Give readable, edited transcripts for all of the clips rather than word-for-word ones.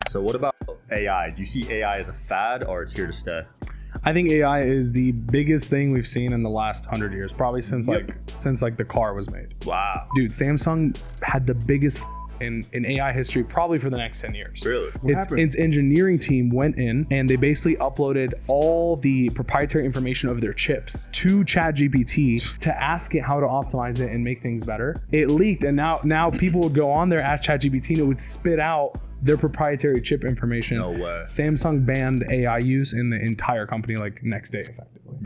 So what about AI? Do you see AI as a fad or it's here to stay? I think AI is the biggest thing we've seen in the last 100 years, probably since the car was made. Wow. Dude, Samsung had the biggest in AI history probably for the next 10 years. Really? Its engineering team went in and they basically uploaded all the proprietary information of their chips to ChatGPT to ask it how to optimize it and make things better. It leaked, and now people would go on there at ChatGPT and it would spit out their proprietary chip information. No way. Samsung banned AI use in the entire company like next day effectively.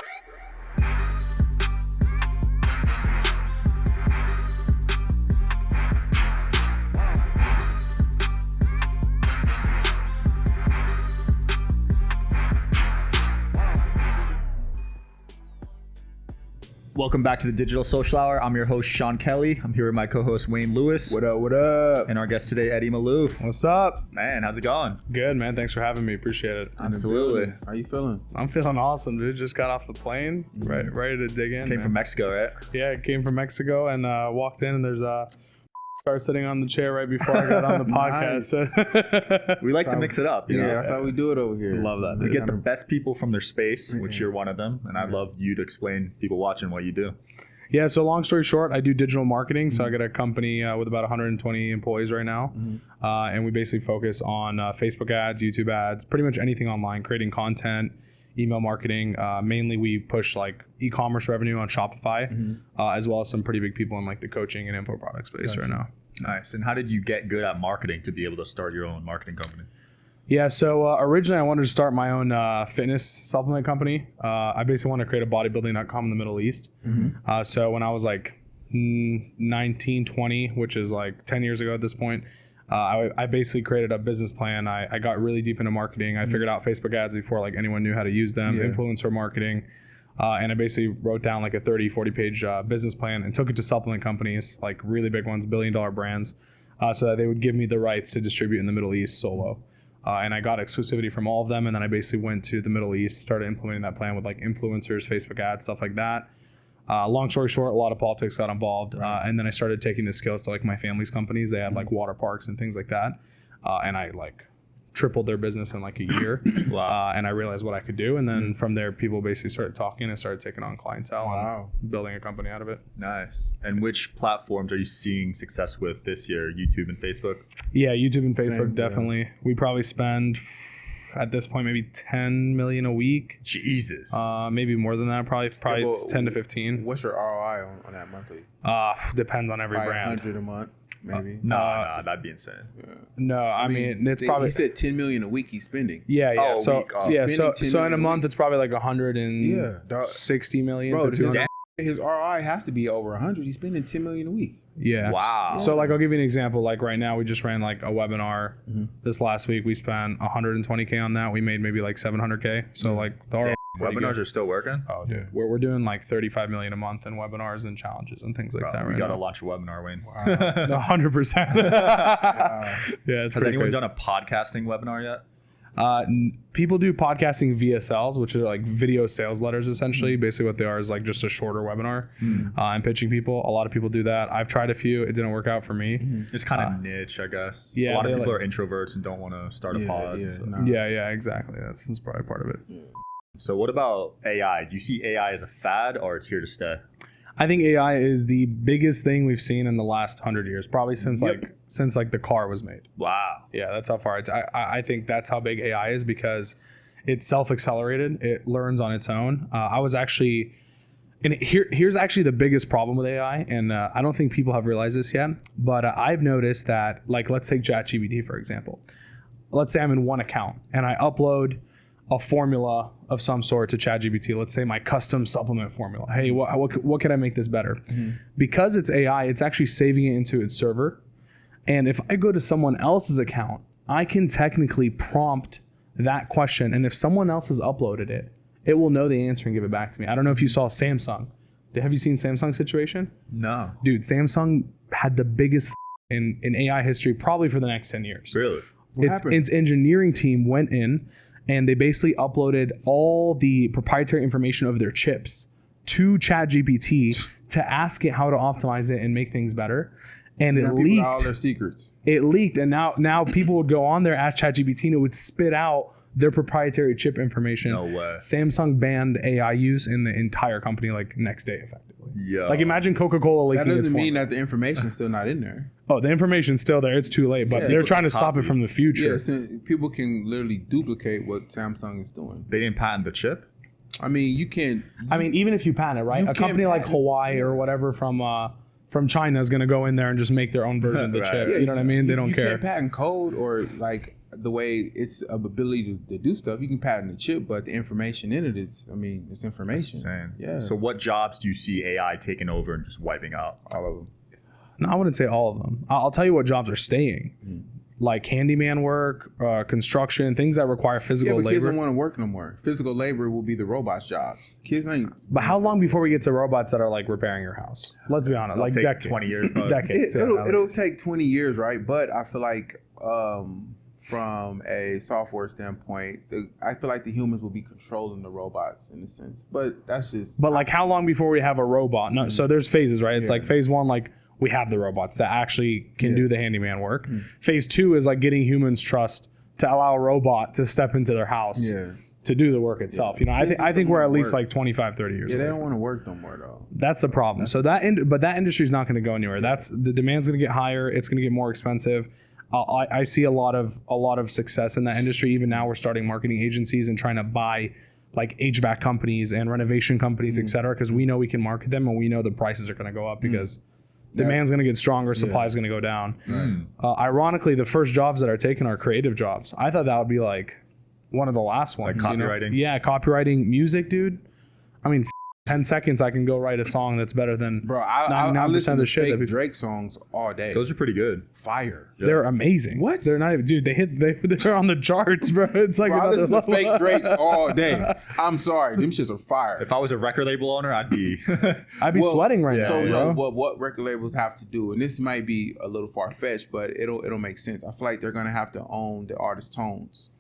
Welcome back to the Digital Social Hour. I'm your host, Sean Kelly. I'm here with my co-host, Wayne Lewis. What up, what up? And our guest today, Eddie Maalouf. What's up? Man, how's it going? Good, man. Thanks for having me. Appreciate it. Absolutely. How you feeling? I'm feeling awesome, dude. Just got off the plane, ready to dig in. Came from Mexico, right? Yeah, came from Mexico and walked in, and there's a car sitting on the chair right before I got on the podcast. We like to mix it up. You know? That's how we do it over here. Love that, We dude. get the best people from their space, which you're one of them. And I'd love you to explain people watching what you do. Yeah, so long story short, I do digital marketing. So I got a company with about 120 employees right now. And we basically focus on Facebook ads, YouTube ads, pretty much anything online, creating content, email marketing. Mainly we push like e-commerce revenue on Shopify, as well as some pretty big people in like the coaching and info product space right now. Nice. And how did you get good at marketing to be able to start your own marketing company? Yeah, so originally I wanted to start my own fitness supplement company. I basically wanted to create a bodybuilding.com in the Middle East. So when I was like 19, 20, which is like 10 years ago at this point, I basically created a business plan. I got really deep into marketing. I figured out Facebook ads before like anyone knew how to use them, influencer marketing. And I basically wrote down like a 30, 40 page business plan and took it to supplement companies, like really big ones, $1 billion brands, so that they would give me the rights to distribute in the Middle East solo. And I got exclusivity from all of them. And then I basically went to the Middle East, started implementing that plan with like influencers, Facebook ads, stuff like that. Long story short, a lot of politics got involved. And then I started taking the skills to like my family's companies. They had like water parks and things like that. And I like tripled their business in like a year. And I realized what I could do. And then from there, people basically started talking and started taking on clientele and building a company out of it. Nice. And which platforms are you seeing success with this year? YouTube and Facebook? Yeah, YouTube and Facebook, definitely. We probably spend at this point maybe 10 million a week. Jesus. Maybe more than that. Probably it's 10 to 15. What's your ROI on that monthly? Depends on every Probably brand. 100 a month, maybe. No, that'd be insane. No, I mean it's probably. He said 10 million a week he's spending. Yeah. Oh, a So week. Oh. yeah. Spending So 10 in a million month a it's probably like 160 million. Bro, to 200. his ROI has to be over 100. He's spending 10 million a week. Yeah. Wow. So like I'll give you an example. Like right now we just ran like a webinar. This last week we spent 120K on that. We made maybe like 700K. So like the ROI. Webinars are still working? Oh, dude. We're doing like 35 million a month in webinars and challenges and things like that right We got to now. launch a webinar, Wayne. 100%. Yeah, it's Has pretty anyone crazy. done a podcasting webinar yet? People do podcasting VSLs, which are like video sales letters essentially. Basically what they are is like just a shorter webinar and pitching people. A lot of people do that. I've tried a few. It didn't work out for me. It's kind of niche, I guess. Yeah, a lot of they people like- are introverts and don't want to start a pod. So. Yeah, exactly. That's probably part of it. So what about AI? Do you see AI as a fad or it's here to stay? I think AI is the biggest thing we've seen in the last 100 years, probably since the car was made. Wow. Yeah, that's how far it's. I think that's how big AI is because it's self-accelerated. It learns on its own. I was actually, and here's actually the biggest problem with AI, and I don't think people have realized this yet, but I've noticed that, like, let's take ChatGPT for example. Let's say I'm in one account and I upload a formula of some sort to ChatGPT. Let's say my custom supplement formula. Hey, what can I make this better? Because it's AI, it's actually saving it into its server. And if I go to someone else's account, I can technically prompt that question. And if someone else has uploaded it, it will know the answer and give it back to me. I don't know if you saw Samsung. Have you seen Samsung's situation? No. Dude, Samsung had the biggest in AI history probably for the next 10 years. Really? Its engineering team went in and they basically uploaded all the proprietary information of their chips to ChatGPT to ask it how to optimize it and make things better. and it Now people leaked. got all their secrets. It leaked, and now people would go on there, ask ChatGPT, and it would spit out their proprietary chip information. No way. Samsung banned AI use in the entire company like next day, effectively. Yeah. Like imagine Coca-Cola leaking That its doesn't mean formula. that the information's still not in there. Oh, the information's still there. It's too late, but Yeah, they're people trying to can stop it copy. from the future. Yeah, so people can literally duplicate what Samsung is doing. They didn't patent the chip? I mean, you can't. I mean, even if you patent it, right? You A company can't like patent- Hawaii or whatever from China is going to go in there and just make their own version of the Right. chip. Yeah, You know what I mean? They don't you care. can't patent code or like the way its ability to do stuff. You can patent the chip, but the information in it is, I mean, it's information. Insane. Yeah. So what jobs do you see AI taking over and just wiping out? All of them. No, I wouldn't say all of them. I'll tell you what jobs are staying. Like handyman work, construction, things that require Yeah, physical but kids labor. don't want to work no more. Physical labor will be the robots' jobs. Kids ain't. But how long before we get to robots that are like repairing your house? Let's be honest, like take decades. 20 years, bud. Decades. yeah, It'll take 20 years, right? But I feel like from a software standpoint, I feel like the humans will be controlling the robots in a sense. But that's just. But like how long before we have a robot? No, so there's phases, right? It's Yeah. like phase one, like we have the robots that actually can do the handyman work. Phase two is like getting humans trust to allow a robot to step into their house Yeah. to do the work itself. You know, I Kids think don't we're wanna at least work. like 25, 30 years Yeah, they away. don't want to work no more though. That's the problem. So that industry is not going to go anywhere. That's the demand's going to get higher. It's going to get more expensive. I see a lot of success in that industry. Even now, we're starting marketing agencies and trying to buy like HVAC companies and renovation companies, et cetera, because we know we can market them and we know the prices are going to go up because demand's going to get stronger, supply is going to go down. Ironically, the first jobs that are taken are creative jobs. I thought that would be like one of the last ones. Like you know? copywriting? Yeah, copywriting music, dude. I mean, 10 seconds, I can go write a song that's better than Bro, I 99% listen of to the shit that fake people- Drake songs all day. Those are pretty good. Fire. They're amazing. What? They're not even, dude. They're on the charts, bro. It's like Bro, I another listen to level. fake Drakes all day. I'm sorry, them shits are fire. If I was a record label owner, I'd be. I'd be sweating right So now, you bro. know what record labels have to do, and this might be a little far fetched, but it'll make sense. I feel like they're gonna have to own the artist's tones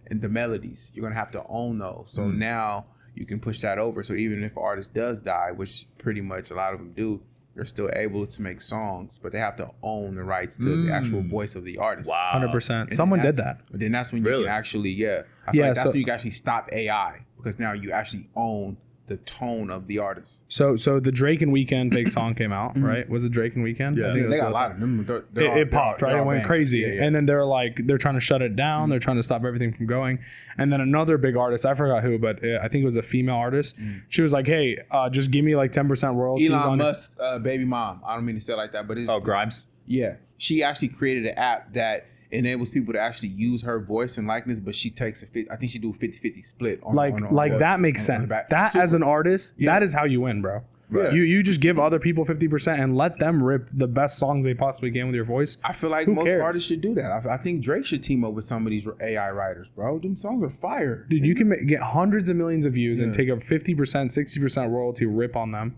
and the melodies. You're gonna have to own those. So now you can push that over. So even if an artist does die, which pretty much a lot of them do, they're still able to make songs, but they have to own the rights to the actual voice of the artist. Wow. 100%. And Someone did that's- that. But then that's when you Really? can actually, I feel Yeah, like that's so- when you can actually stop AI because now you actually own the tone of the artist. So the Drake and Weeknd big song came out, right? Was it Drake and Weeknd? Yeah. I think it They was got a both. lot of them. They're all- It popped, they're right? all It went banging. crazy. Yeah, yeah. And then they're trying to shut it down. They're trying to stop everything from going. And then another big artist, I forgot who, but I think it was a female artist. She was like, hey, just give me like 10% royalties Elon on it. Musk, baby mom. I don't mean to say it like that, but it's, Oh, Grimes? yeah. She actually created an app that enables people to actually use her voice and likeness, but she takes I think she do a 50-50 split. On, Like on that makes on the sense. back. That as an artist, that is how you win, bro. Right. You just give other people 50% and let them rip the best songs they possibly can with your voice. I feel like Who most cares? artists should do that. I think Drake should team up with some of these AI writers, bro. Them songs are fire. Dude, you can get hundreds of millions of views and Yeah. take a 50%, 60% royalty rip on them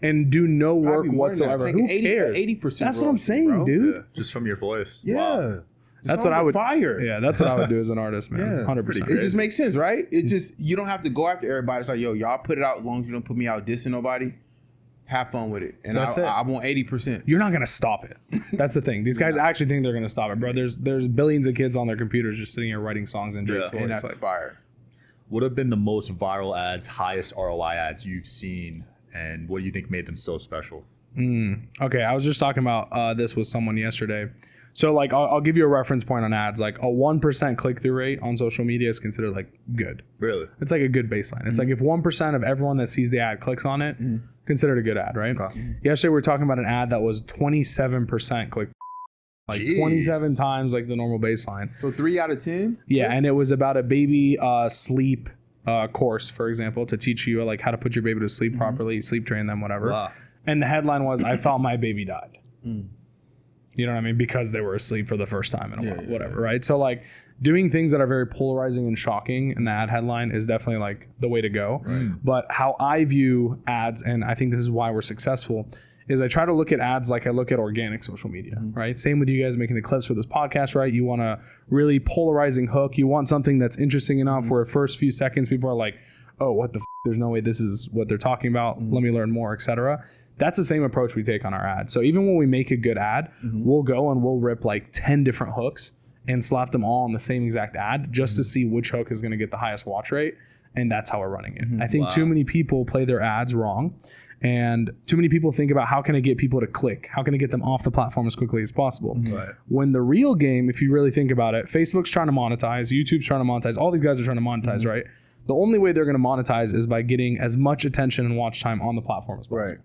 and do no work Probably more than that. whatsoever. Take Who 80 cares? 80% That's what I'm royalty, saying, bro. dude. Yeah. Just from your voice. Yeah. Wow. The That's songs what I are would- fire. Yeah, that's what I would do as an artist, man. Yeah. 100%. It just makes sense, right? It just, you don't have to go after everybody. It's like, yo, y'all put it out as long as you don't put me out dissing nobody. Have fun with it. And That's it. I want 80%. You're not gonna stop it. That's the thing. These guys actually think they're gonna stop it, bro. There's billions of kids on their computers just sitting here writing songs in Drake's Yeah. voice. And that's Like, fire. What have been the most viral ads, highest ROI ads you've seen, and what do you think made them so special? okay, I was just talking about this with someone yesterday. So like, I'll give you a reference point on ads. Like a 1% click-through rate on social media is considered like good. Really? It's like a good baseline. It's like if 1% of everyone that sees the ad clicks on it, considered a good ad, right? Yesterday we were talking about an ad that was 27% click, like Jeez. 27 times like the normal baseline. So 3 out of 10? Yeah, and it was about a baby sleep course, for example, to teach you like how to put your baby to sleep properly, sleep train them, whatever. Wow. And the headline was, "I thought my baby died." You know what I mean? Because they were asleep for the first time in a while, whatever, right? So like doing things that are very polarizing and shocking in the ad headline is definitely like the way to go. But how I view ads, and I think this is why we're successful, is I try to look at ads like I look at organic social media, right? Same with you guys making the clips for this podcast, right? You want a really polarizing hook. You want something that's interesting enough where first few seconds people are like, oh, what the there's no way this is what they're talking about. Let me learn more, etc. That's the same approach we take on our ads. So even when we make a good ad, we'll go and we'll rip like 10 different hooks and slap them all on the same exact ad just to see which hook is going to get the highest watch rate. And that's how we're running it. I think too many people play their ads wrong. And too many people think about how can I get people to click? How can I get them off the platform as quickly as possible? Right. When the real game, if you really think about it, Facebook's trying to monetize, YouTube's trying to monetize, all these guys are trying to monetize, right? The only way they're going to monetize is by getting as much attention and watch time on the platform as possible. Right.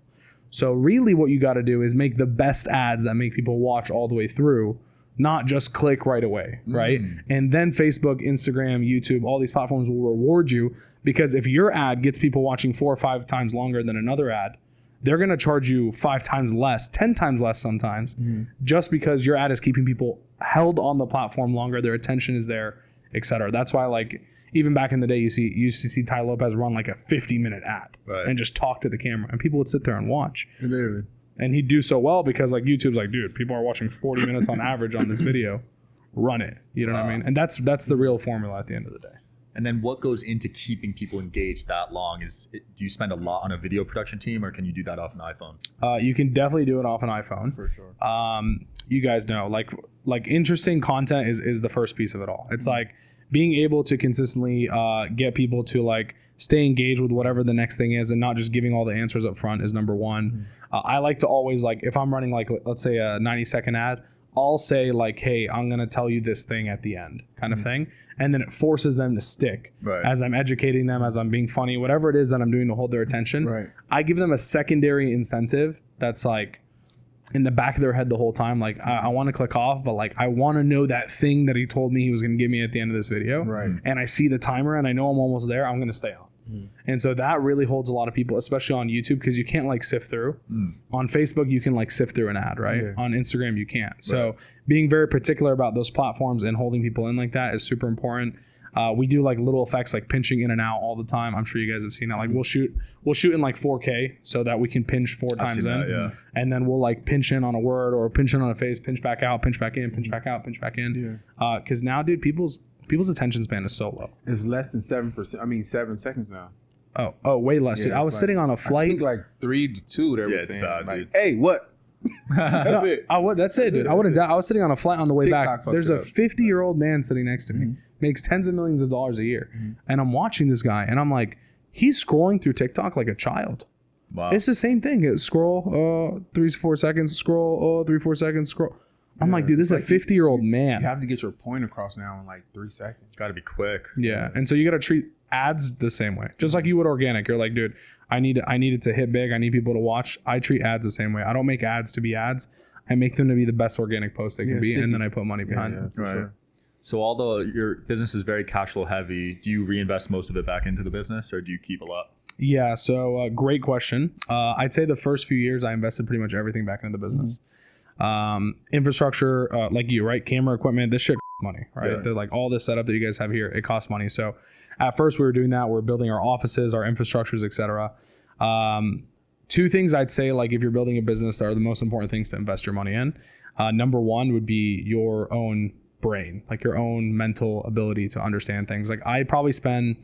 So really what you got to do is make the best ads that make people watch all the way through, not just click right away, right? And then Facebook, Instagram, YouTube, all these platforms will reward you, because if your ad gets people watching 4 or 5 times longer than another ad, they're going to charge you 5 times less, 10 times less sometimes, just because your ad is keeping people held on the platform longer, their attention is there, etc. That's why, like, even back in the day, you used to see Ty Lopez run like a 50-minute ad and just talk to the camera, and people would sit there and watch. Literally. And he'd do so well because, like, YouTube's like, dude, people are watching 40 minutes on average on this video. Run it. You know what I mean? And that's the real formula at the end of the day. And then what goes into keeping people engaged that long? Do you spend a lot on a video production team, or can you do that off an iPhone? You can definitely do it off an iPhone. For sure. You guys know, like interesting content is the first piece of it all. It's like being able to consistently get people to like stay engaged with whatever the next thing is, and not just giving all the answers up front is number one. I like to always, like, if I'm running like, let's say a 90-second ad, I'll say like, hey, I'm going to tell you this thing at the end kind of thing. And then it forces them to stick as I'm educating them, as I'm being funny, whatever it is that I'm doing to hold their attention. Right. I give them a secondary incentive that's like in the back of their head the whole time. Like, I want to click off, but like, I want to know that thing that he told me he was going to give me at the end of this video. Right. And I see the timer and I know I'm almost there. I'm going to stay on. And so that really holds a lot of people, especially on YouTube, because you can't like sift through. On Facebook, you can like sift through an ad, right? On Instagram, you can't. So being very particular about those platforms and holding people in like that is super important. We do like little effects like pinching in and out all the time. I'm sure you guys have seen that. Like we'll shoot in like 4K so that we can pinch 4 times in. And then we'll like pinch in on a word or pinch in on a face, pinch back out, pinch back in, pinch back out, pinch back in. Because now, dude, people's attention span is so low. It's less than 7%. I mean, 7 seconds now. Oh, way less. Yeah, dude. I was sitting on a flight. I think like 3 to 2. They were it's saying, bad, like, dude. hey, what? That's it. That's it, dude. I wouldn't doubt. I was sitting on a flight on the way TikTok back. fucked There's it a up. 50-year-old man sitting next to me, makes tens of millions of dollars a year, and I'm watching this guy, and I'm like, he's scrolling through TikTok like a child. Wow. It's the same thing. Scroll 3 to 4 seconds. Scroll 3 4 seconds. Scroll. I'm like, dude, this is a 50-year-old man. You have to get your point across now in like 3 seconds. Got to be quick. Yeah, and so you got to treat ads the same way, just like you would organic. You're like, dude, I need it to hit big. I need people to watch. I treat ads the same way. I don't make ads to be ads. I make them to be the best organic post they can be, and then I put money behind them. for sure. So although your business is very cash flow heavy, do you reinvest most of it back into the business, or do you keep a lot? Yeah, so great question. I'd say the first few years I invested pretty much everything back into the business. Infrastructure, like you, right? Camera equipment, this shit costs money, right? Yeah. They're like all this setup that you guys have here, it costs money. So at first we were doing that. We're building our offices, our infrastructures, etc. 2 things I'd say, like if you're building a business, are the most important things to invest your money in. Number 1 would be your own brain, like your own mental ability to understand things. Like I probably spend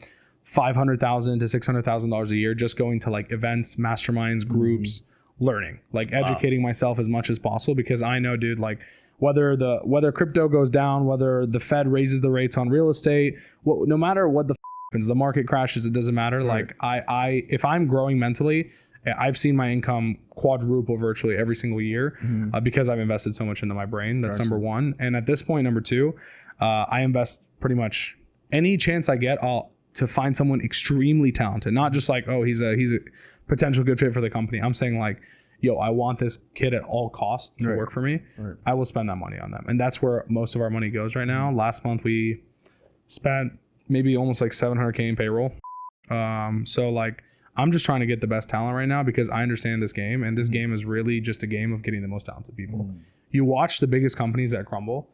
$500,000 to $600,000 a year just going to like events, masterminds, groups, learning, like educating myself as much as possible, because I know, dude, like whether crypto goes down, whether the Fed raises the rates on real estate, no matter what the happens, the market crashes, it doesn't matter. Right. Like I if I'm growing mentally, I've seen my income quadruple virtually every single year because I've invested so much into my brain. That's number 1. And at this point, number 2, I invest pretty much any chance I get to find someone extremely talented, not just like, oh, he's a potential good fit for the company. I'm saying like, yo, I want this kid at all costs to work for me. Right. I will spend that money on them. And that's where most of our money goes right now. Last month we spent maybe almost like $700K in payroll. So like, I'm just trying to get the best talent right now because I understand this game, and this game is really just a game of getting the most talented people. You watch the biggest companies that crumble.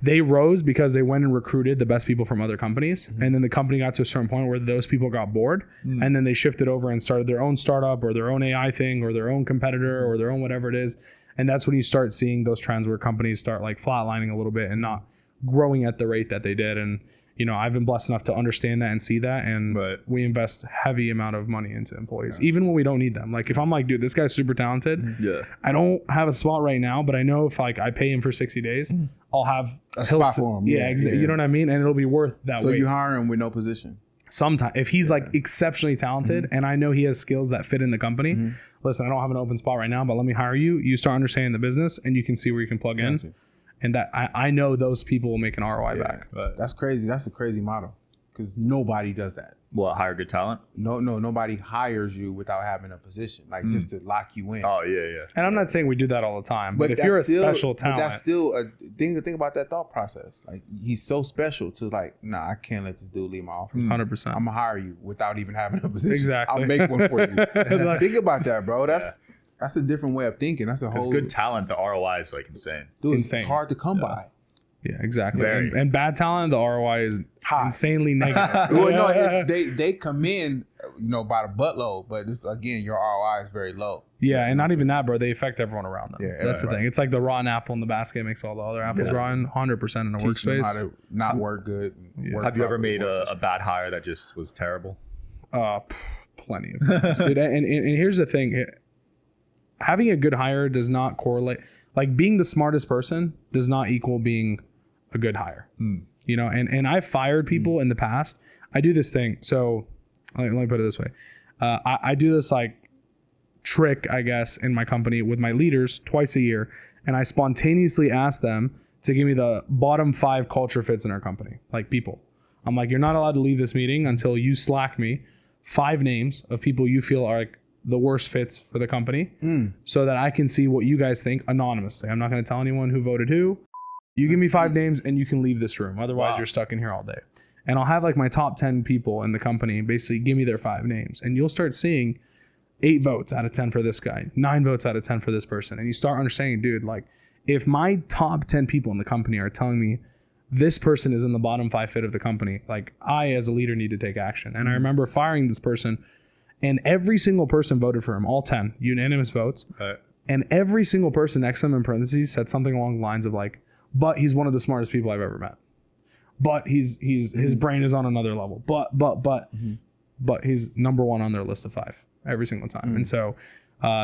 They rose because they went and recruited the best people from other companies. And then the company got to a certain point where those people got bored. And then they shifted over and started their own startup or their own AI thing or their own competitor or their own whatever it is. And that's when you start seeing those trends where companies start like flatlining a little bit and not growing at the rate that they did. And I've been blessed enough to understand that and see that, and we invest heavy amount of money into employees, even when we don't need them. Like if I'm like, dude, this guy's super talented. I don't have a spot right now, but I know if like I pay him for 60 days, I'll have a spot for him. You know what I mean? And it'll be worth that. So you hire him with no position. Sometimes if he's like exceptionally talented and I know he has skills that fit in the company, listen, I don't have an open spot right now, but let me hire you. You start understanding the business and you can see where you can plug in. And that I know those people will make an ROI back. That's crazy. That's a crazy model because nobody does that. What, hire good talent? No, nobody hires you without having a position, like just to lock you in. Oh, yeah. And I'm not saying we do that all the time, but if you're a special talent. But that's still a thing to think about, that thought process. Like he's so special to like, nah, I can't let this dude leave my office. 100%. I'm going to hire you without even having a position. Exactly. I'll make one for you. Think about that, bro. That's a different way of thinking. That's a whole. It's good talent. The ROI is like insane. Dude, insane. It's hard to come by. Yeah, exactly. And bad talent, the ROI is insanely negative. Well, no, they come in, by the buttload, but this again, your ROI is very low. Yeah, and not even that, bro. They affect everyone around them. Yeah, that's the thing. It's like the rotten apple in the basket makes all the other apples rotten. 100% in a Teach them workspace. how to not work good. Have you ever made a bad hire that just was terrible? Plenty of times, dude. And here's the thing. Having a good hire does not correlate. Like being the smartest person does not equal being a good hire. And I've fired people in the past. I do this thing. So let me put it this way. I do this like trick, I guess, in my company with my leaders twice a year. And I spontaneously ask them to give me the bottom 5 culture fits in our company, like people. I'm like, you're not allowed to leave this meeting until you slack me 5 names of people you feel are like the worst fits for the company so that I can see what you guys think anonymously. I'm not going to tell anyone who voted who. You give me 5 names and you can leave this room. Otherwise, you're stuck in here all day. And I'll have like my top 10 people in the company basically give me their 5 names. And you'll start seeing 8 votes out of 10 for this guy, 9 votes out of 10 for this person. And you start understanding, dude, like if my top 10 people in the company are telling me this person is in the bottom 5 fit of the company, like I as a leader need to take action. And I remember firing this person and every single person voted for him, all 10, unanimous votes. And every single person next to him in parentheses said something along the lines of like, but he's one of the smartest people I've ever met. But his brain is on another level. But he's number 1 on their list of 5 every single time. And so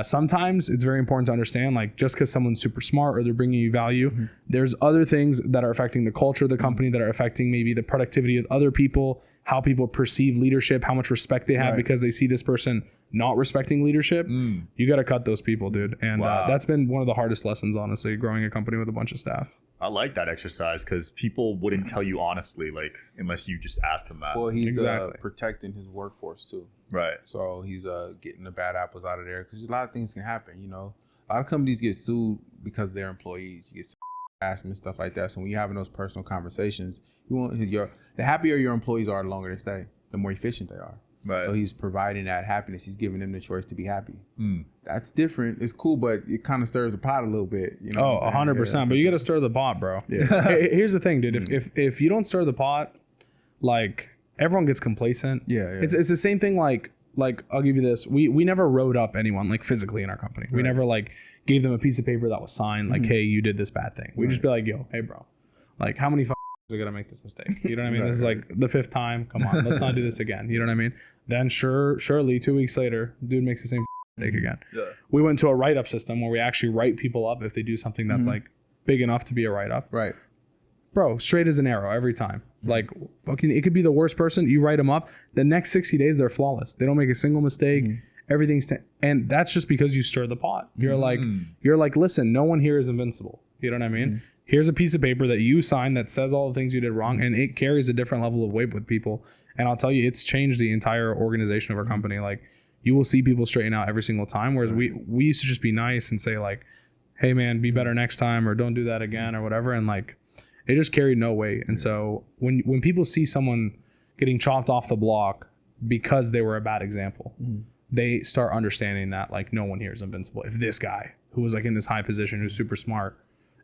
sometimes it's very important to understand, like just because someone's super smart or they're bringing you value, there's other things that are affecting the culture of the company, that are affecting maybe the productivity of other people, how people perceive leadership, how much respect they have because they see this person not respecting leadership. You got to cut those people, dude. And that's been one of the hardest lessons, honestly, growing a company with a bunch of staff. I like that exercise because people wouldn't tell you honestly, like unless you just asked them that. Well, he's protecting his workforce too. Right. So he's getting the bad apples out of there because a lot of things can happen. A lot of companies get sued because of their employees. You get harassment and stuff like that. So when you're having those personal conversations, the happier your employees are, the longer they stay, the more efficient they are. Right. So he's providing that happiness. He's giving them the choice to be happy. That's different. It's cool, but it kind of stirs the pot a little bit. 100%. But you got to stir the pot, bro. Yeah. Here's the thing, dude. If you don't stir the pot, like everyone gets complacent. Yeah. It's the same thing. Like I'll give you this. We never wrote up anyone like physically in our company. We never like gave them a piece of paper that was signed. Like, hey, you did this bad thing. We just be like, yo, hey, bro. Like, how many are gonna make this mistake? You know what I mean? This is like the 5th time. Come on, let's not do this again. You know what I mean? Then surely 2 weeks later, dude makes the same mistake again. Yeah. We went to a write-up system where we actually write people up if they do something that's like big enough to be a write-up. Right. Bro, straight as an arrow every time. Like, fucking, it could be the worst person. You write them up. The next 60 days, they're flawless. They don't make a single mistake. Everything's and that's just because you stir the pot. You're like, listen, no one here is invincible. You know what I mean? Here's a piece of paper that you signed that says all the things you did wrong, and it carries a different level of weight with people. And I'll tell you, it's changed the entire organization of our company. Like, you will see people straighten out every single time, whereas we used to just be nice and say like, hey man, be better next time, or don't do that again, or whatever. And like, it just carried no weight. And so when people see someone getting chopped off the block because they were a bad example, they start understanding that like no one here is invincible. If this guy who was like in this high position, who's super smart,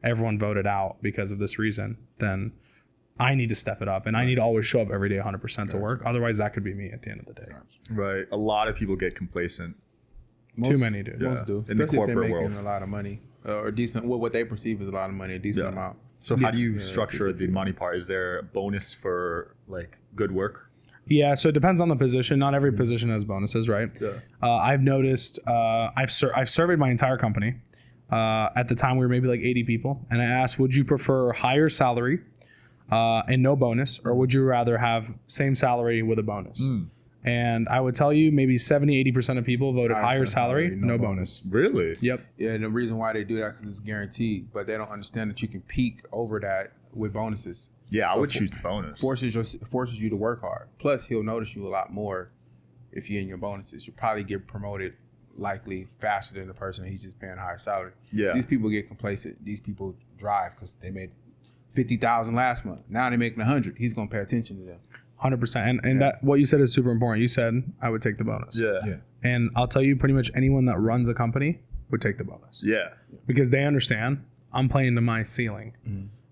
everyone voted out because of this reason, then I need to step it up, and I need to always show up every day 100% to work. Otherwise, that could be me at the end of the day. Right. A lot of people get complacent. Too many do. Most do. Especially if they're making a lot of money or decent, what they perceive as a lot of money, a decent amount. So how do you structure the money part? Is there a bonus for like good work? Yeah, so it depends on the position. Not every position has bonuses, right? Yeah. I've noticed. I've surveyed my entire company. At the time, we were maybe like 80 people, and I asked, "Would you prefer higher salary and no bonus, or would you rather have same salary with a bonus?" And I would tell you, maybe 70-80% of people voted higher salary, no bonus. Really? Yep. Yeah, and the reason why they do that because it's guaranteed, but they don't understand that you can peak over that with bonuses. Yeah, I would choose the bonus. Forces you to work hard. Plus, he'll notice you a lot more if you're in your bonuses. You'll probably get promoted likely faster than the person he's just paying higher salary. Yeah. These people get complacent. These people drive because they made $50,000 last month. Now they're making $100,000. He's gonna pay attention to them. 100%. And that what you said is super important. You said I would take the bonus. Yeah. And I'll tell you, pretty much anyone that runs a company would take the bonus. Yeah. Because they understand I'm playing to my ceiling.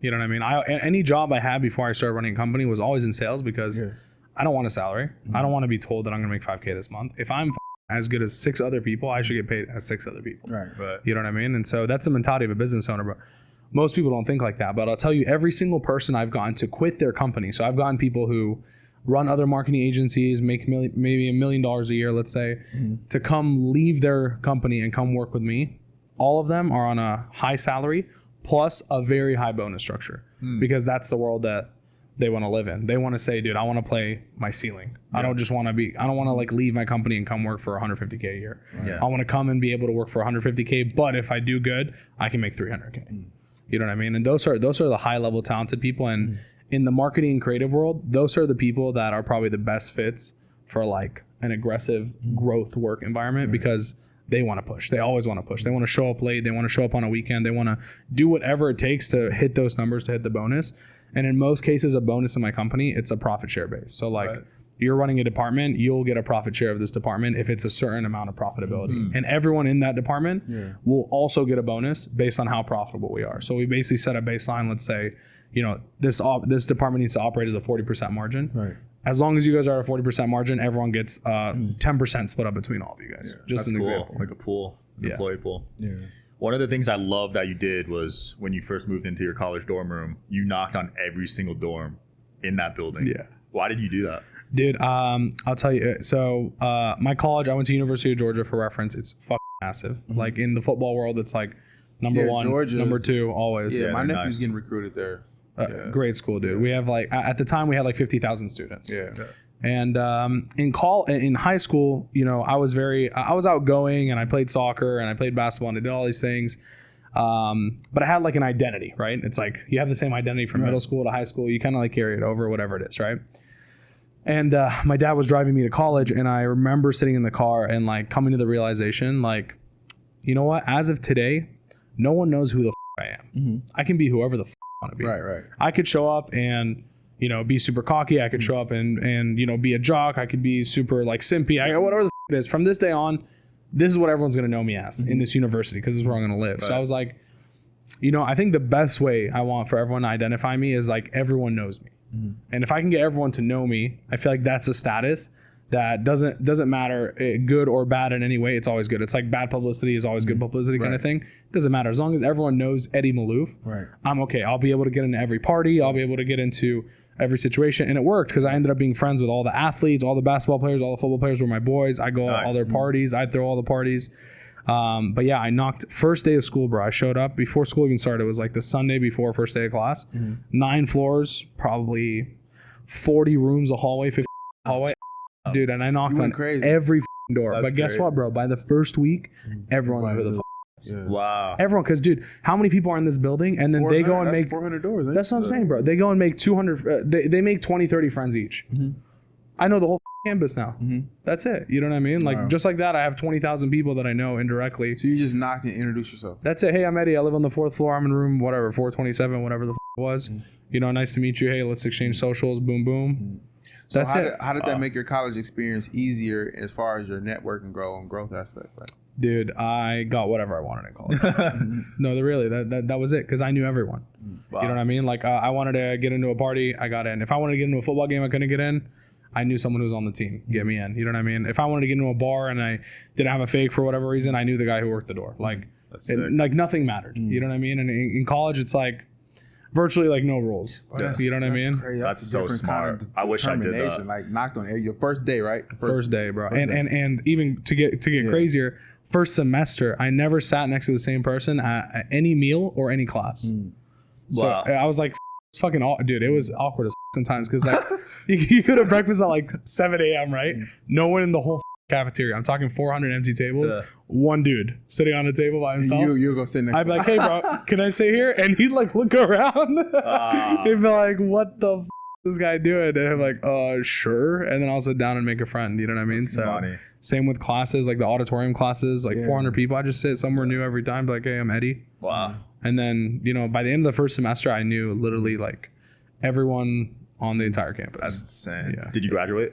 You know what I mean? Any job I had before I started running a company was always in sales because I don't want a salary. I don't want to be told that I'm going to make $5K this month. If I'm as good as 6 other people, I should get paid as 6 other people. Right. You know what I mean? And so that's the mentality of a business owner. But most people don't think like that. But I'll tell you, every single person I've gotten to quit their company. So I've gotten people who run other marketing agencies, make maybe $1 million a year, let's say, to come leave their company and come work with me. All of them are on a high salary plus a very high bonus structure because that's the world that they want to live in. They want to say, dude, I want to play my ceiling. I don't want to like leave my company and come work for $150K a year. I want to come and be able to work for $150K, but if I do good, I can make $300K. You know what I mean? And those are the high level talented people. And in the marketing and creative world, those are the people that are probably the best fits for like an aggressive growth work environment because they want to push. They always want to push. They want to show up late. They want to show up on a weekend. They want to do whatever it takes to hit those numbers, to hit the bonus. And in most cases, a bonus in my company, it's a profit share base. So like you're running a department, you'll get a profit share of this department if it's a certain amount of profitability. And everyone in that department will also get a bonus based on how profitable we are. So we basically set a baseline. Let's say, you know, this department needs to operate as a 40% margin. Right. As long as you guys are at a 40% margin, everyone gets 10% split up between all of you guys. Just That's an cool. example. Like a pool, an employee pool. Yeah. One of the things I love that you did was when you first moved into your college dorm room, you knocked on every single dorm in that building. Yeah. Why did you do that? Dude, I'll tell you. So my college, I went to University of Georgia for reference. It's fucking massive. Like in the football world, it's like number one, number 2, always. Yeah, my nephew's getting recruited there. Great school, dude. We have like at the time we had like 50,000 students. And in high school, you know, I was outgoing and I played soccer and I played basketball and I did all these things. But I had like an identity, right? It's like you have the same identity from middle school to high school. You kind of like carry it over, whatever it is, right? And my dad was driving me to college, and I remember sitting in the car and like coming to the realization, like, you know what? As of today, no one knows who the I am. I can be whoever the I want to be. Right. I could show up and, you know, be super cocky. I could show up and you know, be a jock. I could be super like simpy. Whatever the it is. From this day on, this is what everyone's going to know me as in this university because this is where I'm going to live. So I was like, you know, I think the best way I want for everyone to identify me is like everyone knows me. And if I can get everyone to know me, I feel like that's a status that doesn't matter good or bad in any way. It's always good. It's like bad publicity is always good publicity kind of thing. Doesn't matter. As long as everyone knows Eddie Maalouf, I'm okay. I'll be able to get into every party. I'll be able to get into every situation. And it worked because I ended up being friends with all the athletes, all the basketball players, all the football players were my boys. I go to all their parties. I throw all the parties. But yeah, I knocked first day of school, bro. I showed up before school even started. It was like the Sunday before first day of class. 9 floors, probably 40 rooms, a hallway, 50 hallway. Dude, and I knocked on every door. That's but guess crazy. What, bro? By the first week, everyone knew who the Wow. Everyone, because dude, how many people are in this building? And then they go and make 400 doors. That's what I'm saying, bro. They go and make 200. They make 20, 30 friends each. I know the whole campus now. That's it. You know what I mean? Like just like that, I have 20,000 people that I know indirectly. So you just knocked and introduced yourself. That's it. Hey, I'm Eddie. I live on the 4th floor. I'm in room whatever 427, whatever the it was. You know, nice to meet you. Hey, let's exchange socials. Boom, boom. So how did that make your college experience easier as far as your network and growth aspect? Like? Dude, I got whatever I wanted in college. No, really, that was it because I knew everyone. Wow. You know what I mean? Like I wanted to get into a party, I got in. If I wanted to get into a football game, I couldn't get in. I knew someone who was on the team get me in. You know what I mean? If I wanted to get into a bar and I didn't have a fake for whatever reason, I knew the guy who worked the door. Like, like nothing mattered. You know what I mean? And in college, it's like virtually like no rules. That's- You know what I that's mean? crazy. That's a so different kind smart. of I wish I did that. determination. Like knocked on your first day, right? First day, bro. first And day. and even to get crazier, first semester, I never sat next to the same person at any meal or any class. So Wow. I was like, it's fucking dude, it was awkward as sometimes because like you go to breakfast at like 7 a.m. right? No one in the whole cafeteria. I'm talking 400 empty tables. Yeah. One dude sitting on a table by himself. You go sit next. I'd be like, hey, bro, can I sit here? And he'd like look around. He'd be like, what the is this guy doing? And I'm like, sure. And then I'll sit down and make a friend. You know what I mean? That's so funny. same with classes, like the auditorium classes, like Yeah. 400 people. I just sit somewhere new every time. Be like, hey, I'm Eddie. Wow. And then, you know, by the end of the first semester, I knew literally like everyone on the entire campus. That's insane. Yeah. Did you graduate?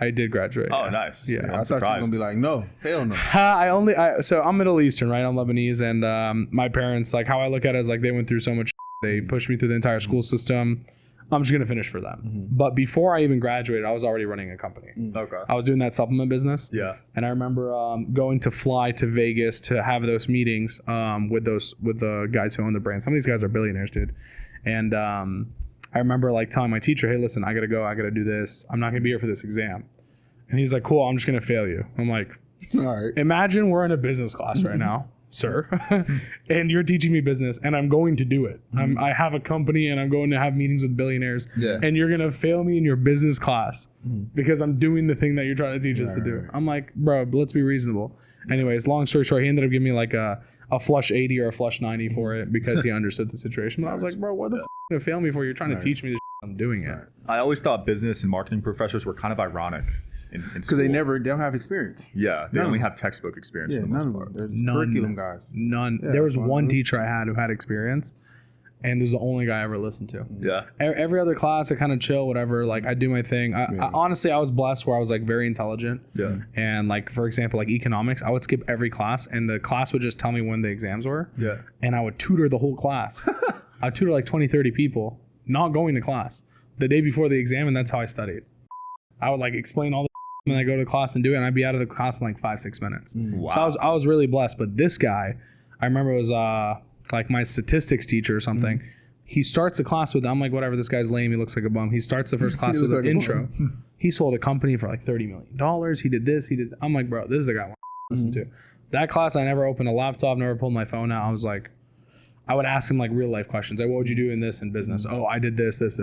I did graduate. Oh, yeah. nice. Yeah. I thought you were surprised. gonna be like, no, hell no. So I'm Middle Eastern, right? I'm Lebanese, and my parents, like how I look at it is like they went through so much. They pushed me through the entire school system. I'm just gonna finish for them. But before I even graduated, I was already running a company. Okay. I was doing that supplement business. Yeah. And I remember going to fly to Vegas to have those meetings with the guys who own the brand. Some of these guys are billionaires, dude. And I remember like telling my teacher, hey, listen, I gotta go. I gotta do this. I'm not gonna be here for this exam. And he's like, cool, I'm just gonna fail you. I'm like, All right. imagine we're in a business class right now, sir, and you're teaching me business, and I'm going to do it. I have a company, and I'm going to have meetings with billionaires, Yeah. and you're gonna fail me in your business class because I'm doing the thing that you're trying to teach us to do. Right. I'm like, bro, let's be reasonable. Anyways, long story short, he ended up giving me like a flush 80 or a flush 90 for it because he understood the situation. But I was like, bro, what the f*** are you gonna fail me for? You're trying to teach me this shit. I'm doing it. Right. I always thought business and marketing professors were kind of ironic in Because they don't have experience. Yeah, they None only of have textbook experience Yeah, for the none most of part. them. They're just None. curriculum guys. None. Yeah, There was well, one those- teacher I had who had experience, and was the only guy I ever listened to. Yeah. Every other class, I kind of chill, whatever. Like I do my thing. Yeah. Honestly, I was blessed where I was like very intelligent. Yeah. And like for example, like economics, I would skip every class, and the class would just tell me when the exams were. Yeah. And I would tutor the whole class. I'd tutor like 20, 30 people, not going to class the day before the exam, and that's how I studied. I would like explain all the and I go to class and do it, and I'd be out of the class in like 5-6 minutes. Wow. So I was really blessed. But this guy, I remember it was like my statistics teacher or something. He starts the class with, I'm like, whatever, this guy's lame. He looks like a bum. He starts the first class He with looks an like a intro. He sold a company for like $30 million. He did this. He did. I'm like, bro, this is the guy I want to listen to. That class, I never opened a laptop, never pulled my phone out. I was like, I would ask him like real life questions. Like, what would you do in this in business? Oh, I did this. And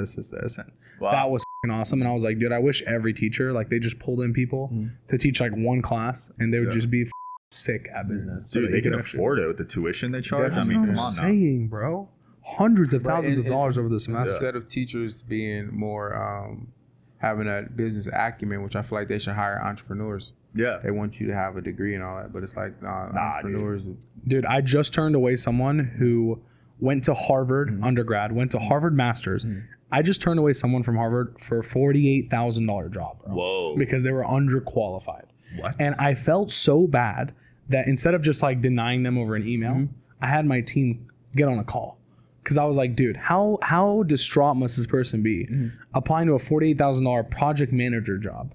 Wow. that was f***ing awesome. And I was like, dude, I wish every teacher, like they just pulled in people to teach like one class, and they would just be sick at business. So Dude, that they you can could actually- afford it with the tuition they charge. I Definitely. mean, That's come what on I'm now. saying, bro. Hundreds of thousands of And- dollars over the semester. Instead of teachers being more having a business acumen, which I feel like they should hire entrepreneurs. Yeah. They want you to have a degree and all that, but it's like entrepreneurs. Dude, I just turned away someone who went to Harvard undergrad, went to Harvard masters. I just turned away someone from Harvard for a $48,000 job, bro. Whoa. Because they were underqualified. What? And I felt so bad that instead of just like denying them over an email, I had my team get on a call. Because I was like, dude, how distraught must this person be applying to a $48,000 project manager job?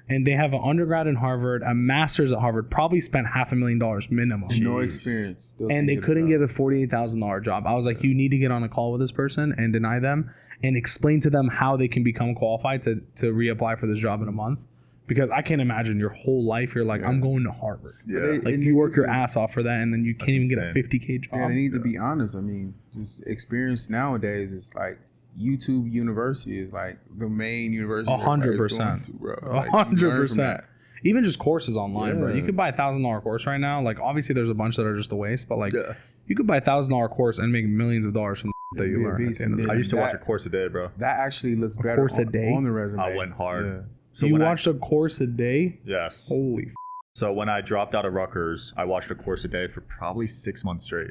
And they have an undergrad in Harvard, a master's at Harvard, probably spent $500,000 minimum. No Jeez. experience. Still And they can't couldn't a get a $48,000 job. I was like, you need to get on a call with this person and deny them and explain to them how they can become qualified to reapply for this job in a month. Because I can't imagine your whole life you're like, I'm going to Harvard. Yeah. They- Like And you work your and- ass off for that, and then you can't even get a insane. 50K job. Yeah, they need to be honest. I mean, just experience nowadays is like YouTube University is like the main university. 100%. bro. A Like, you learn from 100%. that. Even just courses online, bro. Yeah. You could buy $1,000 course right now. Like obviously there's a bunch that are just a waste, but like Yeah. you could buy $1,000 course and make millions of dollars from that you Be a learn. At beast. the end of the And day. I used to watch that- a course a day, bro. That actually looks better course a day? on the resume. I went hard. Yeah. So you when watched a course a day? Yes. Holy So when I dropped out of Rutgers, I watched a course a day for probably 6 months straight.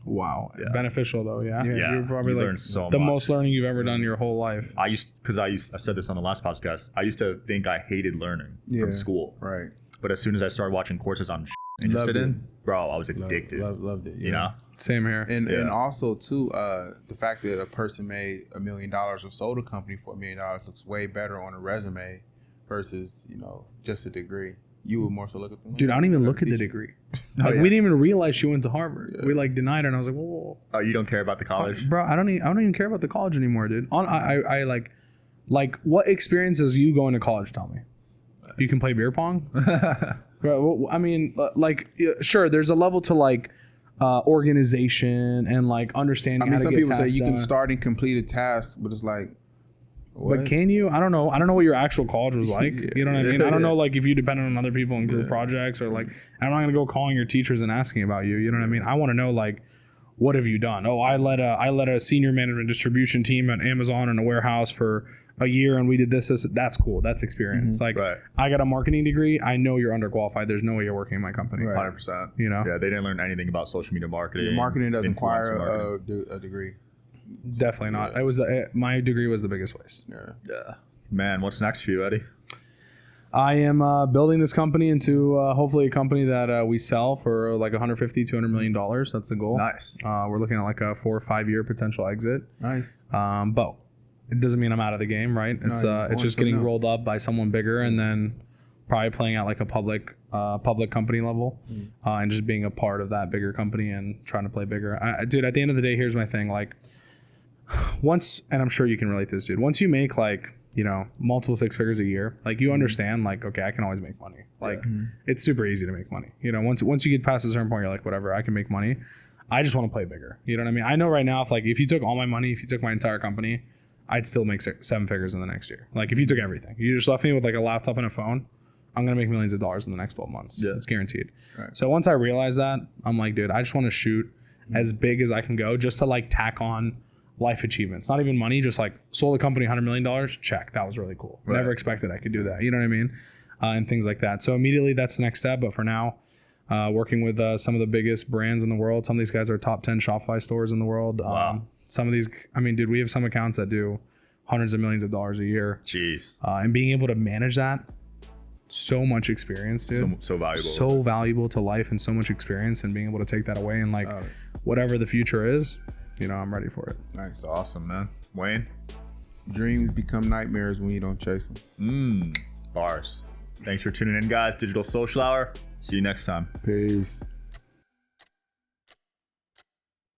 wow. Yeah. Beneficial though, yeah. Yeah. You're probably You like learn so the much. most learning you've ever done in your whole life. I said this on the last podcast. I used to think I hated learning Yeah. from school, Right. but as soon as I started watching courses I'm interested Loved in, bro, I was addicted. Loved it. You know? Same here. And Yeah. and also too, the fact that a person made $1 million or sold a company for $1 million looks way better on a resume versus just a degree. You would more so look at them. Dude, I don't even look at the degree. Like, we didn't even realize she went to Harvard. We like denied her, and I was like, whoa. Oh, you don't care about the college? Bro, I don't even care about the college anymore, dude. I like what experiences you going to college? Tell me. You can play beer pong? Bro, I mean, like, sure, there's a level to like organization and like understanding. I mean, how to some get people say tasks you can done. start and complete a task, but it's like, what? But can you? I don't know. I don't know what your actual college was like. You know what I mean? I don't know, like, if you depended on other people in group projects or like, I'm not going to go calling your teachers and asking about you. You know what I mean? I want to know, like, what have you done? Oh, I led a senior management distribution team at Amazon in a warehouse for a year, and we did this. That's cool. That's experience. Like, I got a marketing degree. I know you're underqualified. There's no way you're working in my company. 100%. You know? Yeah, they didn't learn anything about social media marketing. Your marketing doesn't influencer require marketing. a degree. Definitely not. It was my degree was the biggest waste. Yeah. Man, what's next for you, Eddie? I am building this company into hopefully a company that we sell for like $150, $200 million. That's the goal. Nice. We're looking at like a 4 or 5 year potential exit. Nice. But it doesn't mean I'm out of the game, right? It's just getting rolled up by someone bigger, and then probably playing at like a public company level, and just being a part of that bigger company and trying to play bigger. Dude, at the end of the day, here's my thing. Like, once, and I'm sure you can relate to this, dude. Once you make like, you know, multiple 6 figures a year, like, you understand, like, okay, I can always make money. Like, it's super easy to make money. You know, once you get past a certain point, you're like, whatever, I can make money. I just want to play bigger. You know what I mean? I know right now, if you took all my money, if you took my entire company, I'd still make 7 figures in the next year. Like, if you took everything, you just left me with like a laptop and a phone, I'm going to make millions of dollars in the next 12 months. Yeah. It's guaranteed. Right. So once I realized that, I'm like, dude, I just want to shoot as big as I can go, just to like tack on life achievements. Not even money, just like sold the company $100 million. Check. That was really cool. Right. Never expected I could do that. You know what I mean? And things like that. So immediately that's the next step. But for now, working with some of the biggest brands in the world. Some of these guys are top 10 Shopify stores in the world. Wow. Some of these, I mean, dude, we have some accounts that do hundreds of millions of dollars a year. Jeez. And being able to manage that, so much experience, dude. So valuable. So valuable to life, and so much experience, and being able to take that away and like whatever the future is, you know, I'm ready for it. Nice. Awesome, man. Wayne? Dreams become nightmares when you don't chase them. Bars. Thanks for tuning in, guys. Digital Social Hour. See you next time. Peace.